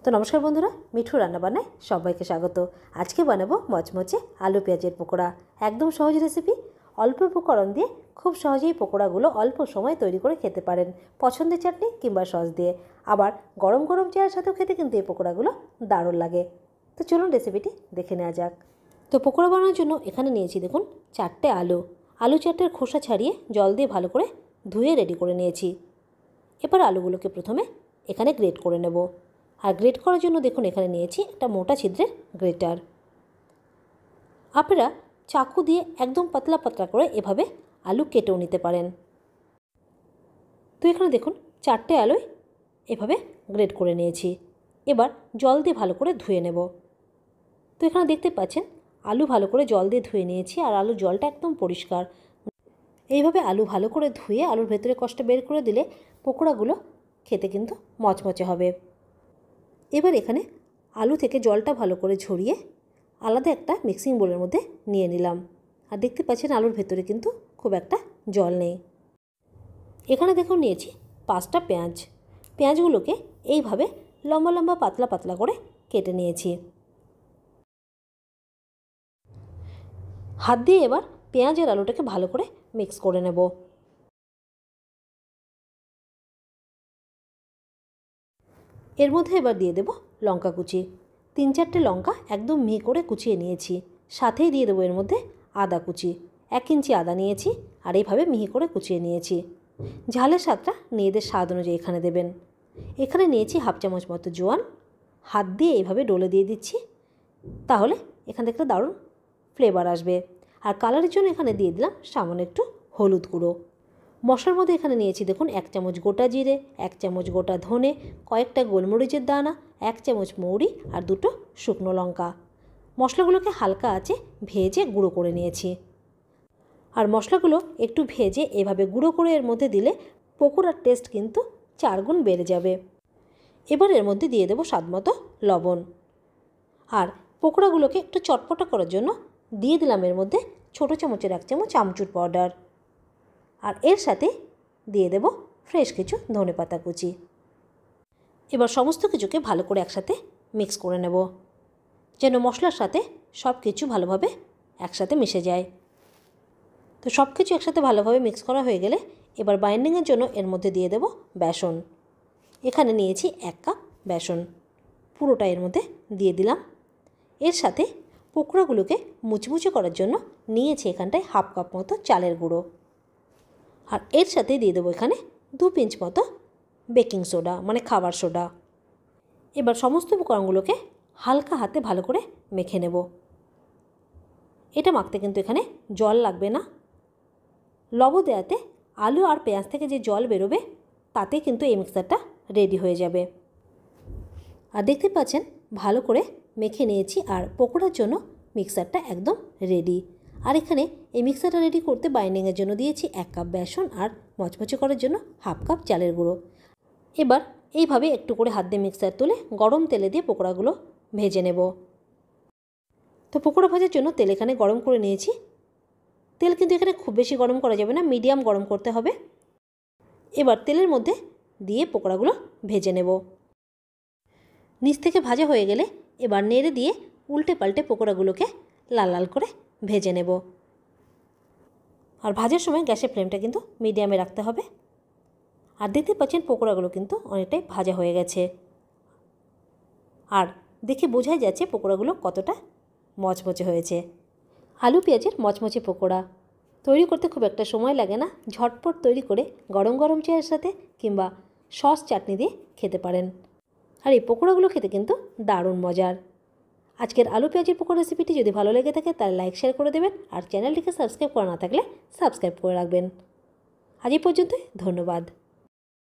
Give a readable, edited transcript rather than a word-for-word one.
তো নমস্কার বন্ধুরা, মিঠু রান্নাবান্নায় সবাইকে স্বাগত। আজকে বানাবো মচমচে আলু পেঁয়াজের পকোড়া। একদম সহজ রেসিপি, অল্প উপকরণ দিয়ে খুব সহজেই পকোড়াগুলো অল্প সময় তৈরি করে খেতে পারেন, পছন্দের চাটনি কিংবা সস দিয়ে। আবার গরম গরম চায়ের সাথেও খেতে কিন্তু এই পকোড়াগুলো দারুণ লাগে। তো চলুন রেসিপিটি দেখে নেওয়া যাক। তো পকোড়া বানানোর জন্য এখানে নিয়েছি দেখুন 4টে আলু। আলু 4টের খোসা ছাড়িয়ে জল দিয়ে ভালো করে ধুয়ে রেডি করে নিয়েছি। এবার আলুগুলোকে প্রথমে এখানে গ্রেট করে নেব। আর গ্রেট করার জন্য দেখুন এখানে নিয়েছি একটা মোটা ছিদ্রের গ্রেটার। আপনারা চাকু দিয়ে একদম পাতলা পাতলা করে এভাবে আলু কেটেও নিতে পারেন। তো এখানে দেখুন 4টে আলুই এভাবে গ্রেট করে নিয়েছি। এবার জল দিয়ে ভালো করে ধুয়ে নেব। তো এখানে দেখতে পাচ্ছেন আলু ভালো করে জল দিয়ে ধুয়ে নিয়েছি, আর আলুর জলটা একদম পরিষ্কার। এইভাবে আলু ভালো করে ধুয়ে আলুর ভেতরে কষ্ট বের করে দিলে পকোড়াগুলো খেতে কিন্তু মচমচে হবে। এবার এখানে আলু থেকে জলটা ভালো করে ঝরিয়ে আলাদা একটা মিক্সিং বোলের মধ্যে নিয়ে নিলাম। আর দেখতে পাচ্ছেন আলুর ভেতরে কিন্তু খুব একটা জল নেই। এখানে দেখুন নিয়েছি 5টা পেঁয়াজ। পেঁয়াজগুলোকে এইভাবে লম্বা লম্বা পাতলা পাতলা করে কেটে নিয়েছি। হাত দিয়ে এবার পেঁয়াজ আর আলুটাকে ভালো করে মিক্স করে নেব। এর মধ্যে এবার দিয়ে দেব লঙ্কা কুচি। 3-4টে লঙ্কা একদম মিহি করে কুচিয়ে নিয়েছি। সাথেই দিয়ে দেবো এর মধ্যে আদা কুচি। 1 ইঞ্চি আদা নিয়েছি আর এইভাবে মিহি করে কুচিয়ে নিয়েছি। ঝালের স্বাদটা নিজেদের স্বাদ অনুযায়ী এখানে দেবেন। এখানে নিয়েছি 1/2 চামচ মতো জোয়ান। হাত দিয়ে এইভাবে ডলে দিয়ে দিচ্ছি, তাহলে এখান থেকে দারুণ ফ্লেভার আসবে। আর কালারের জন্য এখানে দিয়ে দিলাম সামান্য একটু হলুদ গুঁড়ো। মশলার মধ্যে এখানে নিয়েছি দেখুন 1 চামচ গোটা জিরে, 1 চামচ গোটা ধনে, কয়েকটা গোলমরিচের দানা, 1 চামচ মৌরি আর 2টো শুকনো লঙ্কা। মশলাগুলোকে হালকা আঁচে ভেজে গুঁড়ো করে নিয়েছি। আর মশলাগুলো একটু ভেজে এভাবে গুঁড়ো করে এর মধ্যে দিলে পকোড়ার টেস্ট কিন্তু 4 গুণ বেড়ে যাবে। এবার এর মধ্যে দিয়ে দেবো স্বাদমতো লবণ। আর পকোড়াগুলোকে একটু চটপটা করার জন্য দিয়ে দিলাম এর মধ্যে ছোটো চামচের 1 চামচ আমচুর পাউডার। আর এর সাথে দিয়ে দেব ফ্রেশ কিছু ধনেপাতা কুচি। এবার সমস্ত কিছুকে ভালো করে একসাথে মিক্স করে নেব, যেন মশলার সাথে সব কিছু ভালোভাবে একসাথে মিশে যায়। তো সব কিছু একসাথে ভালোভাবে মিক্স করা হয়ে গেলে এবার বাইন্ডিংয়ের জন্য এর মধ্যে দিয়ে দেব বেসন। এখানে নিয়েছি 1 কাপ বেসন, পুরোটা এর মধ্যে দিয়ে দিলাম। এর সাথে পকোড়াগুলোকে মুচমুচে করার জন্য নিয়েছি এখানটায় 1/2 কাপ মতো চালের গুঁড়ো। আর এর সাথে দিয়ে দেবো এখানে 2 পিঞ্চ মতো বেকিং সোডা, মানে খাবার সোডা। এবার সমস্ত উপকরণগুলোকে হালকা হাতে ভালো করে মেখে নেব। এটা মাখতে কিন্তু এখানে জল লাগবে না। লবণ দেওয়াতে আলু আর পেঁয়াজ থেকে যে জল বেরোবে তাতে কিন্তু এই মিক্সারটা রেডি হয়ে যাবে। আর দেখতে পাচ্ছেন ভালো করে মেখে নিয়েছি, আর পকোড়ার জন্য মিক্সারটা একদম রেডি। আর এখানে এই মিক্সারটা রেডি করতে বাইন্ডিংয়ের জন্য দিয়েছি 1 কাপ বেসন আর মচমচে করার জন্য 1/2 কাপ চালের গুঁড়ো। এবার এইভাবে একটু করে হাত দিয়ে মিক্সার তুলে গরম তেলে দিয়ে পকোড়াগুলো ভেজে নেব। তো পকোড়া ভাজার জন্য তেল এখানে গরম করে নিয়েছি। তেল কিন্তু এখানে খুব বেশি গরম করা যাবে না, মিডিয়াম গরম করতে হবে। এবার তেলের মধ্যে দিয়ে পকোড়াগুলো ভেজে নেব। নিচ থেকে ভাজা হয়ে গেলে এবার নেড়ে দিয়ে উল্টে পাল্টে পকোড়াগুলোকে লাল লাল করে ভেজে নেব। আর ভাজার সময় গ্যাসের ফ্লেমটা কিন্তু মিডিয়ামে রাখতে হবে। আর দেখতে পাচ্ছেন পকোড়াগুলো কিন্তু অনেকটাই ভাজা হয়ে গেছে। আর দেখে বোঝাই যাচ্ছে পকোড়াগুলো কতটা মচমচে হয়েছে। আলু পেঁয়াজের মচমচে পকোড়া তৈরি করতে খুব একটা সময় লাগে না। ঝটপট তৈরি করে গরম গরম চায়ের সাথে কিংবা সস চাটনি দিয়ে খেতে পারেন। আর এই পকোড়াগুলো খেতে কিন্তু দারুণ মজার। আজকের আলু পেঁয়াজের পকোড়া রেসিপিটি যদি ভালো লেগে থাকে তাহলে লাইক শেয়ার করে দেবেন, আর চ্যানেলটিকে সাবস্ক্রাইব করা না থাকলে সাবস্ক্রাইব করে রাখবেন। আজ এই পর্যন্তই, ধন্যবাদ।